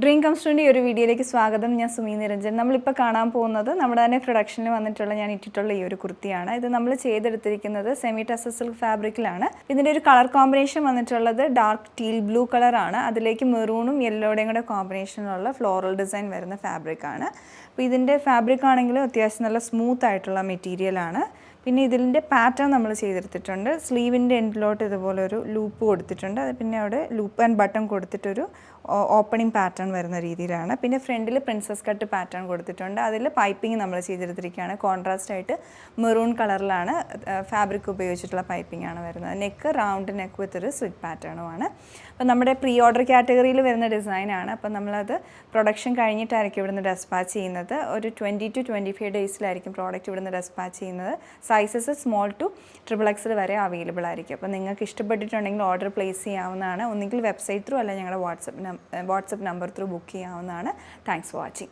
Dream കംസ്റ്റുവിൻ്റെ ഒരു വീഡിയോയിലേക്ക് സ്വാഗതം. ഞാൻ സുമി നിരഞ്ജൻ. നമ്മളിപ്പോൾ കാണാൻ പോകുന്നത് നമ്മുടെ തന്നെ പ്രൊഡക്ഷനിൽ വന്നിട്ടുള്ള ഞാൻ ഇട്ടിട്ടുള്ള ഈ ഒരു കുർത്തിയാണ്. ഇത് നമ്മൾ ചെയ്തെടുത്തിരിക്കുന്നത് സെമി ടസർ സിൽക്ക് ഫാബ്രിക്കിലാണ്. ഇതിൻ്റെ ഒരു കളർ കോമ്പിനേഷൻ വന്നിട്ടുള്ളത് ഡാർക്ക് ടീൽ ബ്ലൂ കളറാണ്. അതിലേക്ക് മെറൂണും യെല്ലോയുടെയും കൂടെ കോമ്പിനേഷനിലുള്ള ഫ്ലോറൽ ഡിസൈൻ വരുന്ന ഫാബ്രിക്കാണ്. അപ്പോൾ ഇതിൻ്റെ ഫാബ്രിക് ആണെങ്കിലും അത്യാവശ്യം നല്ല സ്മൂത്ത് ആയിട്ടുള്ള മെറ്റീരിയലാണ്. പിന്നെ ഇതിൻ്റെ പാറ്റേൺ നമ്മൾ ചെയ്തെടുത്തിട്ടുണ്ട്. സ്ലീവിൻ്റെ എൻഡിലോട്ട് ഇതുപോലെ ഒരു ലൂപ്പ് കൊടുത്തിട്ടുണ്ട്. അത് പിന്നെ അവിടെ ലൂപ്പ് ആൻഡ് ബട്ടൺ കൊടുത്തിട്ടൊരു ഓപ്പണിംഗ് പാറ്റേൺ വരുന്ന രീതിയിലാണ്. പിന്നെ ഫ്രണ്ടിൽ പ്രിൻസസ് കട്ട് പാറ്റേൺ കൊടുത്തിട്ടുണ്ട്. അതിൽ പൈപ്പിംഗ് നമ്മൾ ചെയ്തെടുത്തിരിക്കുകയാണ്. കോൺട്രാസ്റ്റ് ആയിട്ട് മെറൂൺ കളറിലാണ് ഫാബ്രിക് ഉപയോഗിച്ചിട്ടുള്ള പൈപ്പിംഗ് ആണ് വരുന്നത്. നെക്ക് റൗണ്ട് നെക്ക് വിത്ത് ഒരു സ്ലിറ്റ് പാറ്റേണുമാണ്. അപ്പോൾ നമ്മുടെ പ്രീ ഓർഡർ കാറ്റഗറിയിൽ വരുന്ന ഡിസൈനാണ്. അപ്പോൾ നമ്മളത് പ്രൊഡക്ഷൻ കഴിഞ്ഞിട്ടായിരിക്കും ഇവിടുന്ന് ഡെസ്പാച്ച് ചെയ്യുന്നത്. ഒരു 20 to 25 ഡേയ്സിലായിരിക്കും പ്രോഡക്റ്റ് ഇവിടുന്ന് ഡെസ്പാച്ച് ചെയ്യുന്നത്. സൈസസ് സ്മോൾ ടു XXL വരെ അവൈലബിൾ ആയിരിക്കും. അപ്പോൾ നിങ്ങൾക്ക് ഇഷ്ടപ്പെട്ടിട്ടുണ്ടെങ്കിൽ ഓർഡർ പ്ലേസ് ചെയ്യാവുന്നതാണ്. ഒന്നുകിൽ വെബ്സൈറ്റ് ത്രൂ അല്ല ഞങ്ങളുടെ വാട്സപ്പ് നമ്പർ ത്രൂ ബുക്ക് ചെയ്യാവുന്നതാണ്. Thanks for watching.